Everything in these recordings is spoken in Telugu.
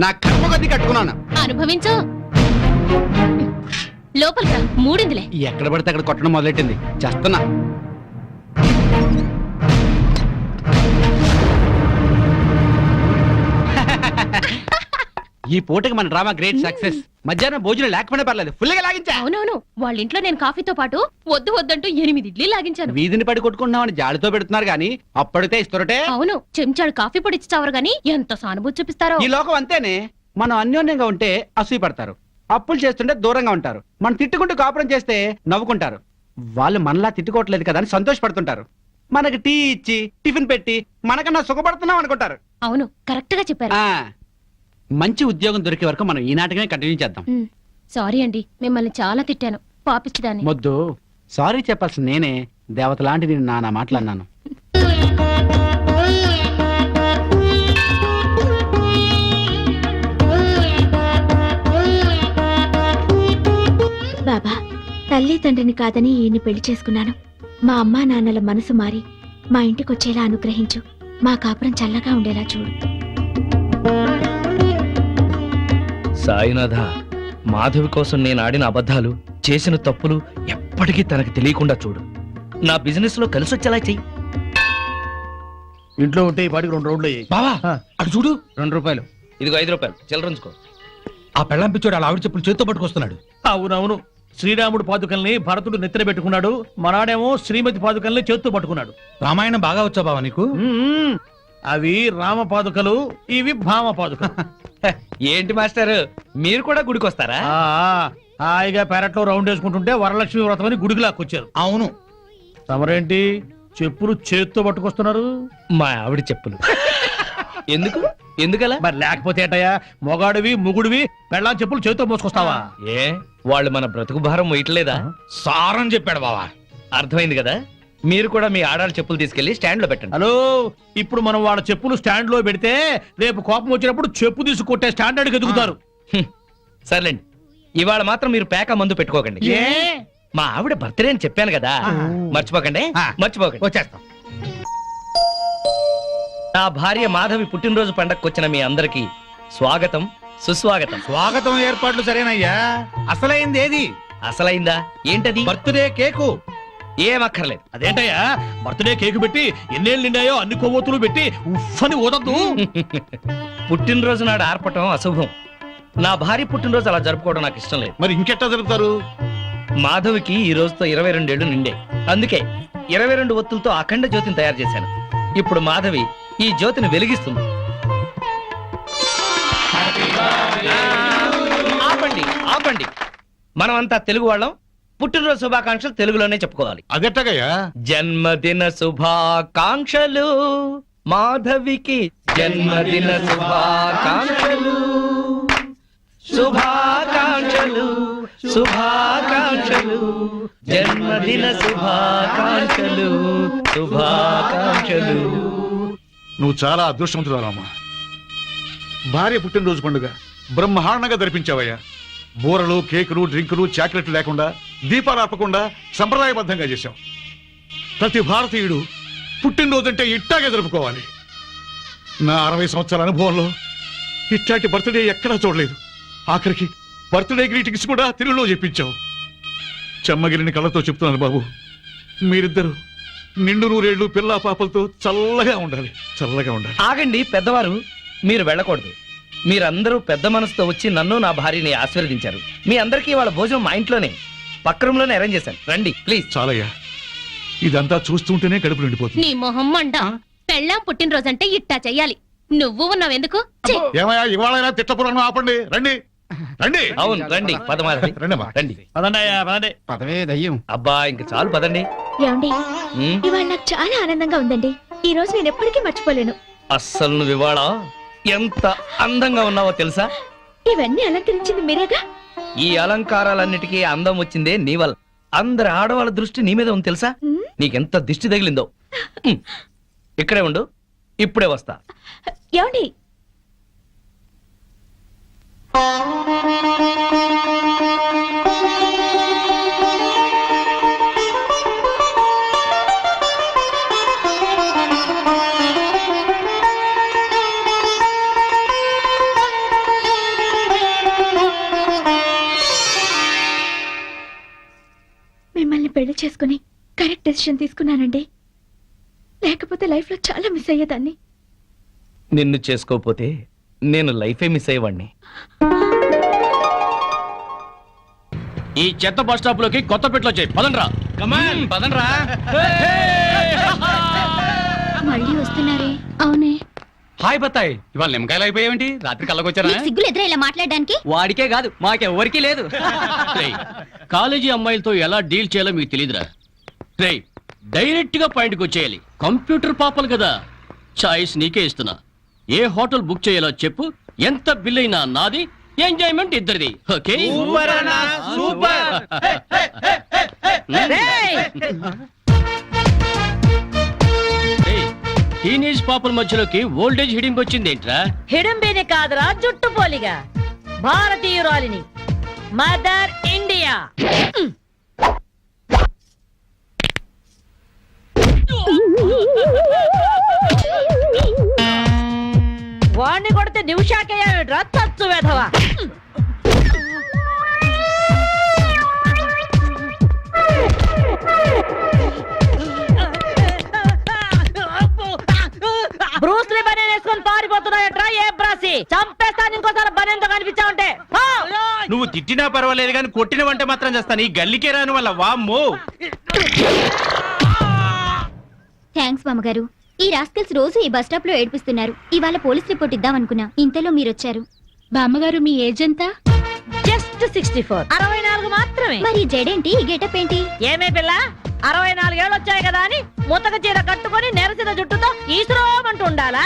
నా కర్మ కొద్ది కట్టుకున్నాను. అనుభవించు. లోపలికి రా, మూడిందిలే. ఎక్కడ పడితే అక్కడ కొట్టడం మొదలెట్టింది. చేస్తున్నా. ఈ పూటకి మన డ్రామా గ్రేట్ సక్సెస్. మధ్యాహ్నం భోజనం లేకపోయినా పర్లేదు, ఫుల్ గా లాగించా. అవునవును, వాళ్ళ ఇంట్లో నేను కాఫీతో పాటు వద్దు వద్దంటూ 8 ఇడ్లీ లాగించాను. వీధిని పడి కొట్టుకుంటున్నామని జాడితో పెడుతున్నారు గానీ అప్పటితే ఇస్తారటే. అవును, చెంచాడు కాఫీ పొడి ఇచ్చి చావరు గానీ ఎంత సానుభూతి చూపిస్తారో. ఈ లోకం అంతేనే. మనం అన్యోన్యంగా ఉంటే అసూయ పడతారు, అప్పులు చేస్తుంటే దూరంగా ఉంటారు. మనం తిట్టుకుంటూ కాపురం చేస్తే నవ్వుకుంటారు. వాళ్ళు మనలా తిట్టుకోవట్లేదు కదా అని సంతోషపడుతుంటారు. మనకి టీ ఇచ్చి టిఫిన్ పెట్టి మనకన్నా సుఖపడుతున్నాం అనుకుంటారు. అవును, కరెక్ట్ గా చెప్పారు. మంచి ఉద్యోగం దొరికే వరకు మనం ఈ నాటకమే కంటిన్యూ చేద్దాం. సారీ అండి, మిమ్మల్ని చాలా తిట్టాను, పాపిచ్చిదాన్ని. మొద్దు, సారీ చెప్పాల్సిన నేనే. దేవత లాంటి నేను నానా మాట్లాడినాను. బాబా, తల్లి తండ్రిని కాదని ఈయన్ని పెళ్లి చేసుకున్నాను. మా అమ్మా నాన్నల మనసు మారి మా ఇంటికొచ్చేలా అనుగ్రహించు. మా కాపురం చల్లగా ఉండేలా చూడు. సాయినాథ, మాధవి కోసం నేను ఆడిన అబద్ధాలు, చేసిన తప్పులు ఎప్పటికీ తనకు తెలియకుండా చూడు. నా బిజినెస్ లో కలిసొచ్చేలా చెయ్యి. ఇంట్లో ఉంటే ఈ పాటికి 2 రౌండ్లు అయ్యాయి. బావా, అటు చూడు. 2 రూపాయలు. ఇదిగో 5 రూపాయలు చిల్లరంచుకో. ఆ పెళ్ళంపిచ్చోడు అలా ఆవిడ చెప్పులు చేత్తో పట్టుకొస్తున్నాడు. అవునవును, శ్రీరాముడు పాదుకల్ని భరతుడు నెత్తిన పెట్టుకున్నాడు, మనాడేమో శ్రీమతి పాదుకల్ని చేత్తో పట్టుకున్నాడు. రామాయణం బాగా వచ్చా బావా నీకు? అవి రామ పాదుకలు, ఇవి భామ పాదుకలు. ఏంటి మాస్టర్, మీరు కూడా గుడికి వస్తారా? హాయిగా పెరట్లో రౌండ్ వేసుకుంటుంటే వరలక్ష్మి వ్రతం అని గుడికి లాక్కొచ్చారు. అవును. తమరేంటి చెప్పులు చేత్తో పట్టుకొస్తున్నారు? మా ఆవిడ చెప్పులు. ఎందుకు? ఎందుకలా? మరి లేకపోతే ఏంటయ్యా, మొగాడివి ముగుడివి పెళ్ళాం చెప్పులు చేత్తో మోసుకొస్తావా? ఏ, వాళ్ళు మన బ్రతుకు భారం మొయ్యట్లేదా? సారం చెప్పాడు బావా. అర్థమైంది కదా. మీరు కూడా మీ ఆడాళ్ళ చెప్పులు తీసుకెళ్లి స్టాండ్ లో పెట్టండి. హలో, ఇప్పుడు మనం వాళ్ళ చెప్పులు స్టాండ్ లో పెడితే రేపు కోపం వచ్చినప్పుడు చెప్పు తీసి కొట్టే స్టాండర్డ్కి ఎదుగుతారు. సర్లేండి, ఇవాళ మాత్రం మీరు పేక మందు పెట్టుకోకండి. ఏ? మా ఆవిడ బర్త్డే అని చెప్పాను కదా, మర్చిపోకండి. మర్చిపోకండి. వచ్చేస్తాం. నా భార్య మాధవి పుట్టినరోజు పండగకు వచ్చిన మీ అందరికి స్వాగతం, సుస్వాగతం. స్వాగతం ఏర్పాట్లు సరేనయ్యా. అసలైంది ఏది? అసలైందా? ఏంటది? Birthday cake. ఏమక్కర్లేదు. అదేంటయ్యా, బర్త్డే కేక్ పెట్టి ఎన్నేళ్ళు నిండాయో అన్ని కొవ్వొత్తులు పెట్టి ఉఫ్ఫని ఓదద్దు. పుట్టినరోజు నాడు ఆర్పటం అశుభం. నా భార్య పుట్టినరోజు అలా జరుపుకోవడం నాకు ఇష్టం లేదు. మరి ఇంకెట్టా జరుపుతారు? మాధవికి ఈ రోజుతో 22 ఏళ్లు నిండే. అందుకే 22 ఒత్తులతో అఖండ జ్యోతిని తయారు చేశాను. ఇప్పుడు మాధవి ఈ జ్యోతిని వెలిగిస్తుంది. ఆపండి, ఆపండి. మనమంతా తెలుగు వాళ్ళం. పుట్టినరోజు శుభాకాంక్షలు తెలుగులోనే చెప్పుకోవాలి. అదెట్టగయ్యా? జన్మదిన శుభాకాంక్షలు మాధవికి, జన్మదిన శుభాకాంక్షలు, శుభాకాంక్షలు, శుభాకాంక్షలు, జన్మదిన శుభాకాంక్షలు, శుభాకాంక్షలు. నువ్వు చాలా అదృష్టవంతురాలమ్మా. భార్య పుట్టినరోజు పండుగ బ్రహ్మాండంగా జరిపించావయ్యా. బూరలు, కేకులు, డ్రింకులు, చాక్లెట్లు లేకుండా, దీపాలు ఆపకుండా సంప్రదాయబద్ధంగా చేశావు. ప్రతి భారతీయుడు పుట్టినరోజు అంటే ఇట్టాగే జరుపుకోవాలి. నా 60 సంవత్సరాల అనుభవంలో ఇట్లాంటి బర్త్డే ఎక్కడా చూడలేదు. ఆఖరికి బర్త్డే గ్రీటింగ్స్ కూడా తెలుగులో చెప్పించావు. చెమ్మగిరిని కళ్ళతో చెప్తున్నాను బాబు, మీరిద్దరు నిండు 100 ఏళ్ళు పిల్లా పాపలతో చల్లగా ఉండాలి, చల్లగా ఉండాలి. ఆగండి పెద్దవారు, మీరు వెళ్ళకూడదు. మీరందరూ పెద్ద మనసుతో వచ్చి నన్ను నా భార్యని ఆశీర్వదించారు. మీ అందరికీ వాళ్ళ భోజనం మా ఇంట్లోనే పక్క రూమ్ లోనే అరేంజ్ చేశాను. రండి ప్లీజ్. చాలయ్యా, ఇదంతా చూస్తుంటేనే కడుపు నిండిపోతుంది. నీ మొహం మంట. పెళ్ళాం పుట్టినరోజంటే ఇట్టా చెయ్యాలి. నువ్వు ఉన్నావెందుకు? ఏమయ్యా, ఇవాళైనా తిట్టపురాణం ఆపండి. రండి రండి. అవును రండి, పదమాధవి రండమ్మా. రండి. పదండయ్యా, పదండి. పదవే దయ్యం. అబ్బా ఇంక చాలు పదండి. ఏమండి, ఇవాళ నాకు చాలా ఆనందంగా ఉందండి. ఈ రోజు నేను ఎప్పటికీ మర్చిపోలేను. అస్సలు నువ్వు ఇవాళ ఎంత అందంగా ఉన్నావో తెలుసా? ఇవన్నీ అలంకరించింది మీరేగా. ఈ అలంకారాలన్నిటికీ అందం వచ్చిందే నీ వల్ల. అందరి ఆడవాళ్ళ దృష్టి నీ మీద ఉంది తెలుసా? నీకెంత దిష్టి తగిలిందో. ఇక్కడే ఉండు, ఇప్పుడే వస్తా. ఏమండి, పెళ్లి చేసుకుని కరెక్ట్ డెసిషన్ తీసుకున్నానండి. లేకపోతే లైఫ్ లో చాలా మిస్ అయ్యేదాన్ని. నిన్ను చేసుకోపోతే నేను లైఫే మిస్ అయ్యేవాడిని. ఈ చెత్త బస్ స్టాప్ లోకి కొత్త పెట్లో చేయి పదండ్రా. కమాన్ పదండ్రా. మళ్ళీ వస్తున్నారే? అవునే. హాయ్ బత్తాయి, ఇవాళ నిమ్మకాయలు అయిపోయావేంటి? రాత్రి కళ్ళకొచ్చారా? సిగ్గులు ఎదురా ఇలా మాట్లాడడానికి? వాడికే కాదు మాకెవ్వరికీ లేదు. రేయ్, కాలేజీ అమ్మాయిలతో ఎలా డీల్ చేయాలో మీకు తెలియదురా. రేయ్, డైరెక్ట్ గా పాయింట్కి వచ్చేయాలి. కంప్యూటర్ పాపలు కదా, చాయిస్ నీకే ఇస్తున్నా. ఏ హోటల్ బుక్ చేయాలో చెప్పు, ఎంత బిల్ అయినా నాది, ఎంజాయ్మెంట్ ఇద్దరిది. ఓకే? రేయ్, టీనేజ్ పాపల మధ్యలోకి ఓల్డేజ్ హిడింగ్ వచ్చింది ఏంట్రా? హిడంబేనే కాదురా, జుట్టు పోలిగా భారతీయురాలిని, మదర్ ఇండియా. వాణ్ణి కొడితే నిమిషాకేయా తచ్చు వేధవా. బ్రూస్లీ బనేన్ వేసుకొని పారిపోతున్నాయట్రా ఏ బ్రాసి. చంపేస్తాను ఇంకోసారి బనేన్తో కనిపించావంటే. నువ్వు తిట్టినా పర్వాలేదు కానీ కొట్టిన వంట మాత్రం చేస్తాను. ఈ గల్లికే రాని వల్ల వామ్మో. థ్యాంక్స్ బామ్మగారు. ఈ రాస్కల్స్ రోజు ఈ బస్ స్టాప్ లో ఏడిపిస్తున్నారు. ఇవాళ పోలీస్ రిపోర్ట్ ఇద్దామనుకున్నా, ఇంతలో మీరొచ్చారు. బామ్మగారు మీ ఏజ్ ఎంత? జస్ట్ 64. 64 మాత్రమే. మరి జడేంటి, ఈ గెటప్ ఏంటి? ఏమే పిల్ల, 64 ఏళ్ళు వచ్చాయి కదా అని ముతక చీర కట్టుకొని నెరసిన జుట్టుతో ఈశ్వరమంటూ ఉండాలా?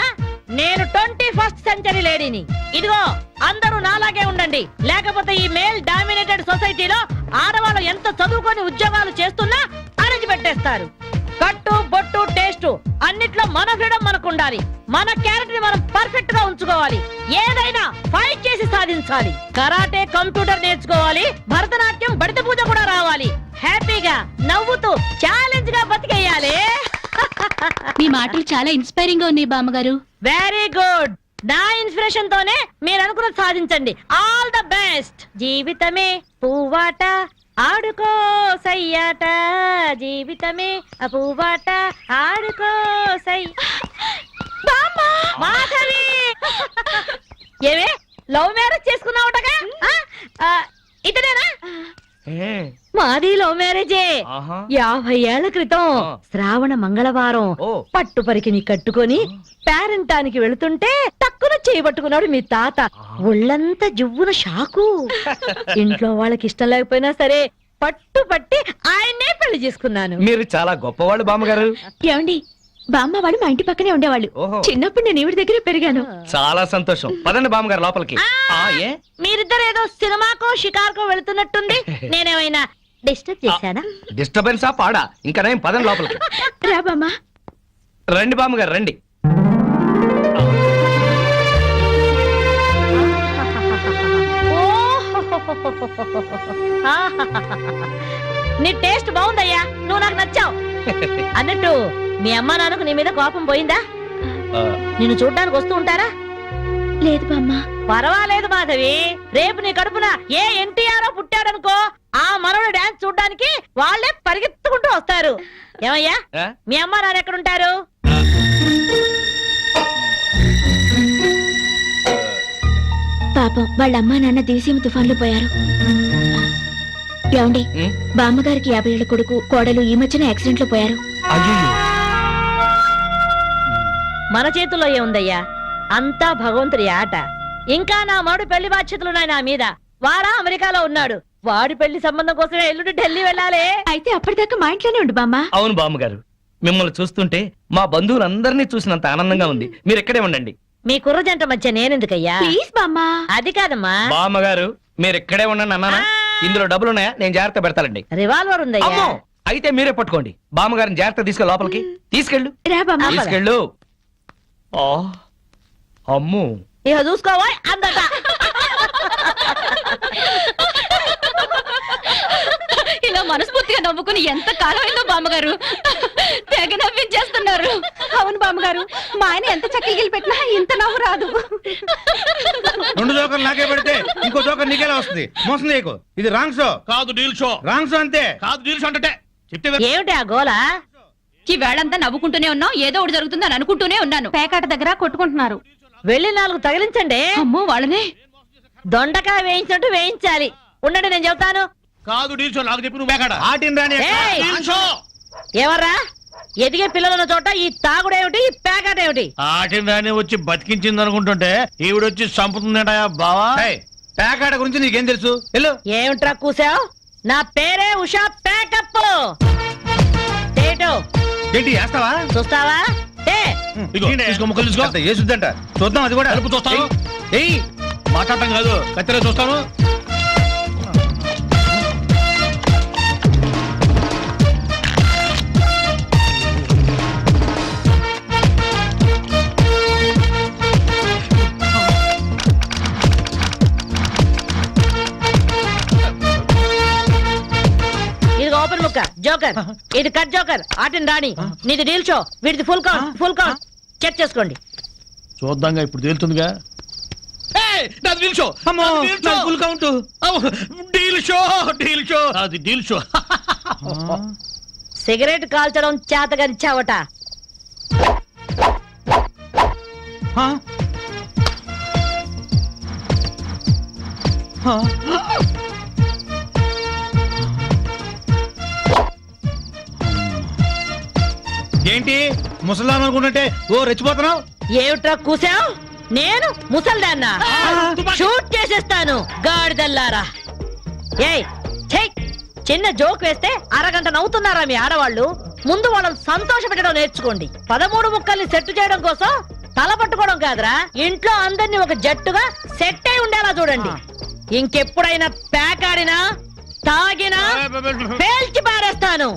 నేను 21st సెంచరీ లేడీని. ఇదిగో అందరూ నాలాగే ఉండండి, లేకపోతే ఈ మేల్ డామినేటెడ్ సొసైటీలో ఆడవాళ్ళు ఎంత చదువుకొని ఉద్యోగాలు చేస్తున్నా అణిచి పెట్టేస్తారు. కట్టు బొట్టు టేస్ట్ అన్నిట్లో మన ఫ్రీడమ్ మనకు ఉండాలి. మన క్యారెక్టర్ ని మనం పర్ఫెక్ట్ గా ఉంచుకోవాలి. ఏదైనా ఫైట్ చేసి సాధించాలి. కరాటే, కంప్యూటర్ నేర్చుకోవాలి. భరతనాట్యం, బడిత పూజ కూడా రావాలి. హ్యాపీగా నవ్వుతూ ఛాలెంజ్ గా బతికేయాలి. మీ మాటలు చాలా ఇన్స్పైరింగ్ గా ఉన్నాయి బామ్మగారు. Very good. నా ఇన్స్పిరేషన్ తోనే మీరు అనుకున్నది సాధించండి. All the best. జీవితమే పువ్వాట, ఆడుకో సయ్యాట. జీవితమే పువ్వాట, ఆడుకో సై. మాధవి, ఏమే లవ్ మ్యారేజ్ చేసుకున్నావుటగా? ఇతనేనా? మాది లవ్ మ్యారేజే. ఆహా. 50 ఏళ్ల క్రితం శ్రావణ మంగళవారం ఓ. పట్టు పరికిని కట్టుకొని పేరంటానికి వెళుతుంటే తక్కువ చేయబట్టుకున్నాడు మీ తాత. ఒళ్ళంతా జువ్వున షాకు. ఇంట్లో వాళ్ళకి ఇష్టం లేకపోయినా సరే పట్టు పట్టి ఆయన్నే పెళ్లి చేసుకున్నాను. మీరు చాలా గొప్పవాళ్ళు బామ్మగారు. ఏమండి, బామ్మ వాళ్ళు మా ఇంటి పక్కనే ఉండేవాళ్ళు. ఓహో. చిన్నప్పుడు నేను ఈవిడ దగ్గరే పెరిగాను. చాలా సంతోషం. పదండి బామ్మగారు లోపలికి. ఏ మీరిద్దరు ఏదో సినిమాకో షికార్కో వెళుతున్నట్టుంది. నేనేమైనా డిస్టర్బ్ చేశానా? డిస్టర్బెన్సా పాడా? ఇంకా నేను పదండి లోపలికి. రా బామ్మ. రండి బామ్మగారు రండి. నీ టేస్ట్ బాగుందయ్యా, నువ్వు నాకు నచ్చావు. అన్నట్టు మీ అమ్మా నాన్నకు నీ మీద కోపం పోయిందా? ఆ, నిన్ను చూడ్డానికి వస్తూ ఉంటారా? లేదు బామ్మ. పర్వాలేదు మాధవి. రేపు నీ కడుపున ఏ ఎన్టీఆర్ పుట్టాడనుకో, ఆ మనవడు డాన్స్ చూడ్డానికి వాళ్ళే పరిగెత్తుకుంటూ వస్తారు. ఏమయ్యా, ఆ? మీ అమ్మా నాన్న ఎక్కడుంటారు? పాపం వాళ్ళ అమ్మా నాన్న దివిసీమ తుఫాన్లో పోయారు. ఏమండి, ఉం? బామ్మగారికి 50 ఏళ్ల కొడుకు కోడలు ఈ మధ్యన యాక్సిడెంట్ లో పోయారు. అయ్యయ్యో. మన చేతుల్లో ఏముందయ్యా, అంతా భగవంతుడి ఆట. ఇంకా నా మాడు పెళ్లి బాధ్యతలున్నాయి నా మీద. వాడా అమెరికాలో ఉన్నాడు. వాడి పెళ్లి సంబంధం కోసమే ఎల్లుండి ఢిల్లీ వెళ్ళాలి. అయితే అప్పటిదాకా మా ఇంట్లోనే ఉండు బామ్మ. అవును బామ్మగారు, మిమ్మల్ని చూస్తుంటే మా బంధువులందరినీ చూసినంత ఆనందంగా ఉంది. మీరు ఇక్కడే ఉండండి. మీ కుర్ర జంట మధ్య నేనెందుకయ్యా? ప్లీజ్ బామ్మ. అది కాదమ్మా, బామ్మగారు మీరు ఇక్కడే ఉండండి అన్నానా? ఇందులో డబ్బులు ఉన్నాయా? నేను జాగ్రత్త పెడతానండి. రివాల్వర్ ఉందయ్యా. అమ్మో, అయితే మీరే పట్టుకోండి. బామ్మగారిని జాగ్రత్త తీసుకెళ్ళి లోపలికి తీసుకెళ్ళు. రా బామ్మ. తీసుకెళ్ళు. ఆ, అమ్ము. ఇక చూసుకోవా అందట. ఇలా మనస్ఫూర్తిగా నవ్వుకుని ఎంత కాలమైందో బామ్మగారు. తెగ నవ్వించేస్తున్నారు. అవును బామ్మగారు, మా ఆయన ఎంత చక్కగిలి పెట్టినా ఇంత నవ్వు రాదు. 2 జోకర్లు నాకే పెడితే ఇంకో జోకర్ నీకేలా వస్తుంది? మోసం చేయకు. ఇది రాంగ్ షో. కాదు డీల్ షో. రాంగ్ షో అంతే. కాదు డీల్ షో అంటే చెప్తే ఏమిటి ఆ గోలా? ఈ వేళంతా నవ్వుకుంటూనే ఉన్నాం, ఏదో ఒకటి జరుగుతుందని అనుకుంటూనే ఉన్నాను. పేకాట దగ్గర కొట్టుకుంటున్నారు. వెళ్ళి 4 తగిలించండి. అమ్మో వాళ్ళనే. దొండకాయ వేయించినట్టు వేయించాలి. ఉండండి, నేను చెబుతాను. కాదు డీల్ షో నాకు చెప్పి నువ్వు బేకాడ ఆటిని రాని ఏయ్! డీల్ షో ఎవర్రా? ఎదిగే పిల్లలున్న చోట ఈ తాగుడేమిటి, ఈ పేకాట ఏమిటి? ఆటిని రాని వచ్చి బతికించింది అనుకుంటుంటే ఈవిడొచ్చి చంపుతుందట బావా. పేకాట గురించి నీకేం తెలుసు? వెళ్ళు. ఏమిట్రా కూసావు? నా పేరే ఉషా ప్యాకప్. ఏటో ఏంటి చేస్తావా? చూస్తావా? ఏ ఇదిగో, తీసుకో, ముక్కలు తీసుకో. వేసుద్దంట చూద్దాం, అది కూడా కలుపు చూస్తాను. ఏయ్ మాట్లాడటం కాదు, కత్తిరే చూస్తాను. ఇది ఓపెన్ ముక్క జోకర్, ఇది కట్ జోకర్. ఆటిని రాణి, నీది డీల్ షో, వీడిది full count. Full count check చేసుకోండి. చూద్దాంగా, ఇప్పుడు తేలుతుందిగా. నాది డీల్ షో. అమ్మో, నాది డీల్ షో. నాది full count. Deal show, deal show. అది డీల్ షో. సిగరెట్ కాల్చడం చేతగరిచావట. ఏంటి ముసలాం అనుకుంటుంటే ఓ రెచ్చిపోతున్నావు? ఏమిట్రా కూసావు? నేను ముసల్దాన్నా? షూట్ చేసేస్తాను గాడిదల్లారా. ఏయ్ ఛై! చిన్న జోక్ వేస్తే అరగంట నవ్వుతున్నారా మీ ఆడవాళ్ళు? ముందు వాళ్ళని సంతోష పెట్టడం నేర్చుకోండి. 13 ముక్కల్ని సెట్ చేయడం కోసం తల పట్టుకోవడం కాదురా, ఇంట్లో అందరినీ ఒక జట్టుగా సెట్ అయి ఉండేలా చూడండి. ఇంకెప్పుడైనా పేకాడినా తాగినా పేల్చి పారేస్తాను.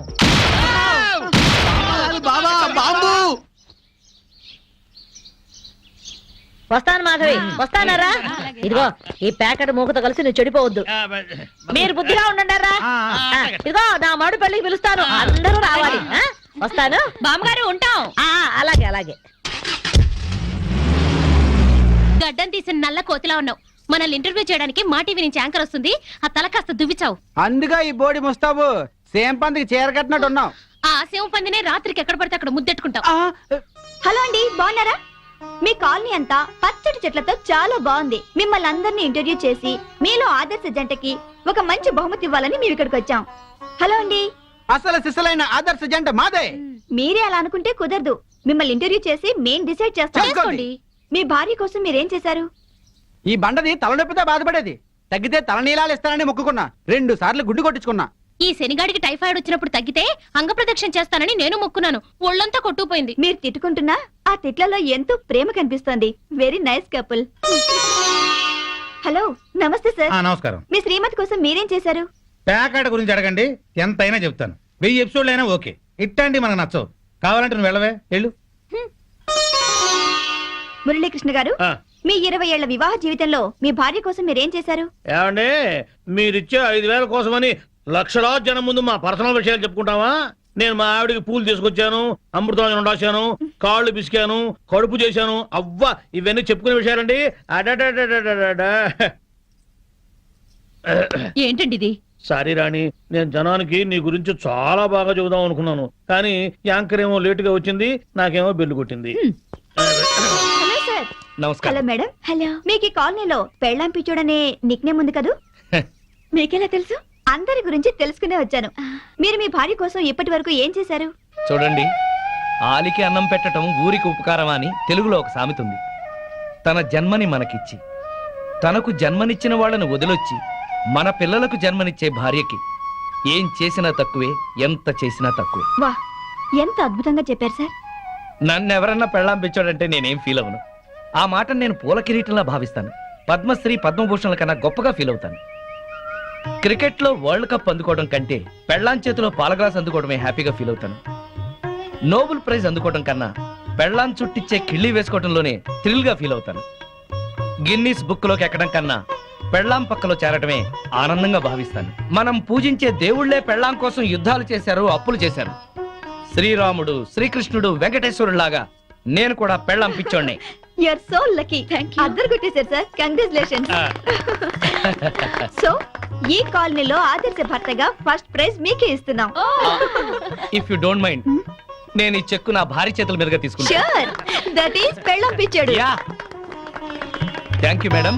బాబా బాంబు. వస్తాను మాధవి, వస్తానారా? ఇదిగో ఈ ప్యాకెట్ మూకతో కలిసి నువ్వు చెడిపోవద్దు. మీరు బుద్ధిగా ఉండండారా? ఇదిగో నా మడు పెళ్లికి పిలుస్తాను, అందరూ రావాలి. వస్తాను బామ్మగారు ఉంటాం. అలాగే అలాగే. గడ్డం తీసిన నల్ల కోతిలా ఉన్నావు. మనల్ని ఇంటర్వ్యూ చేయడానికి మా టీవీ నుంచి యాంకర్ వస్తుంది. ఆ తల కాస్త దువ్విచావు. అందుగా ఈ బోడి ముస్తాబు సేమ్ పందికి చీర కట్టినట్టు ఉన్నావు. ఆ సేవ పందినే రాత్రికి ఎక్కడ పడితే అక్కడ ముద్దెట్టుకుంటావు. హలో అండి, బాగున్నారా? మీ కాలనీ అంతా పచ్చటి చెట్లతో చాలా బాగుంది. మిమ్మల్ని అందరినీ ఇంటర్వ్యూ చేసి మీలో ఆదర్శ జంటకి ఒక మంచి బహుమతి ఇవ్వాలని మేము ఇక్కడికి వచ్చాం. హలో అండి. అసలు సిసలైన ఆదర్శ జంట మాదే. మీరే అలా అనుకుంటే కుదరదు. మిమ్మల్ని ఇంటర్వ్యూ చేసి మేం డిసైడ్ చేస్తాం. చేసుకోండి. మీ భార్య కోసం మీరేం చేశారు? ఈ బండది తలనొప్పితో బాధపడేది. తగ్గితే తలనీలాలు ఇస్తానని మొక్కుకున్నా. 2 సార్లు గుడ్డు కొట్టించుకున్నా. ఈ శనిగాడికి టైఫాయిడ్ వచ్చినప్పుడు తగ్గితే అంగప్రదక్షిణ చేస్తానని నేను మొక్కున్నాను. ఒళ్ళంతా కొట్టుకుపోయింది. మీరు తిట్టుకుంటున్నా ఆ తిట్లలో ఎంతో ప్రేమ కనిపిస్తోంది. Very nice couple. హలో, నమస్తే సార్. నమస్కారం. మీ శ్రీమతి కోసం మీరేం చేశారు? ప్యాకాట గురించి అడగండి, ఎంతైనా చెప్తాను. 1000 ఎపిసోడ్లు అయినా ఓకే. ఇట్టండి మనకు నచ్చవు. కావాలంటే నువ్వు వెళ్ళవే, వెళ్ళు. మురళీకృష్ణ గారు, మీ 20 ఏళ్ల వివాహ జీవితంలో మీ భార్య కోసం మీరేం చేశారు? ఏమండి, మీరిచ్చే 5000 కోసమని లక్షలాది జనం ముందు మా పర్సనల్ విషయాలు చెప్పుకుంటావా? నేను మా ఆవిడికి పూలు తీసుకొచ్చాను, అమృతం రాశాను, కాళ్ళు పిసికాను, కడుపు చేశాను. అవ్వ, ఇవన్నీ చెప్పుకునే విషయాలండి. ఏంటండి ఇది? సారీ రాణి, నేను జనానికి నీ గురించి చాలా బాగా చెబుదాం అనుకున్నాను, కానీ యాంకర్ ఏమో లేటుగా వచ్చింది, నాకేమో బెల్లు కొట్టింది. Hello sir. నమస్కారం. Hello madam. హలో. మీకు ఈ కాలనీలో పెళ్ళాం పిచ్చోడనే నిక్నేమ్ ఉంది కదూ? మీకెలా తెలుసు? అందరి గురించి తెలుసుకునే వచ్చాను. మీరు మీ భార్య కోసం ఇప్పటి వరకు ఏం చేశారు? చూడండి, ఆలికి అన్నం పెట్టడం ఊరికి ఉపకారమా అని తెలుగులో ఒక సామెత ఉంది. తన జన్మని మనకిచ్చి తనకు జన్మనిచ్చిన వాళ్ళను వదిలొచ్చి మన పిల్లలకు జన్మనిచ్చే భార్యకి ఏం చేసినా తక్కువే, ఎంత చేసినా తక్కువే. వా, ఎంత అద్భుతంగా చెప్పారు సార్. నన్నెవరన్నా పెళ్ళాం పిచ్చోడంటే నేనేం ఫీల్ అవను. ఆ మాట నేను పూల కిరీటంలా భావిస్తాను. పద్మశ్రీ పద్మభూషణల కన్నా గొప్పగా ఫీల్ అవుతాను. క్రికెట్ లో వరల్డ్ కప్ అందుకోవడం కంటే పెళ్ళాం చేతిలో పాలగ్లాస్ అందుకోవడమే హ్యాపీగా ఫీల్ అవుతాను. నోబెల్ ప్రైజ్ అందుకోవడం కన్నా పెళ్ళాం చుట్టిచ్చే కిళ్ళి వేసుకోవడంలోనే థ్రిల్ గా ఫీల్ అవుతాను. గిన్నీస్ బుక్ లోకి ఎక్కడం కన్నా పెళ్ళాం పక్కలో చేరటమే ఆనందంగా భావిస్తాను. మనం పూజించే దేవుళ్లే పెళ్ళాం కోసం యుద్ధాలు చేశారు, అప్పులు చేశారు. శ్రీరాముడు, శ్రీకృష్ణుడు, వెంకటేశ్వరుడు లాగా నేను కూడా పెళ్ళాం పిచ్చోడ్నే. You are so lucky. అందరు కొట్టేశారు సార్. కంగ్రాచులేషన్స్. సో ఈ కాలనీలో ఆదర్శ భర్తగా ఫస్ట్ ప్రైజ్ మీకే ఇస్తున్నాం. ఇఫ్ యు డోంట్ మైండ్ నేను ఈ చెక్కు నా భార్య చేతుల మీదుగా తీసుకుంటా. ష్యూర్, దట్ ఈస్ పెళ్ళం పిచ్చాడు. Yeah thank you madam.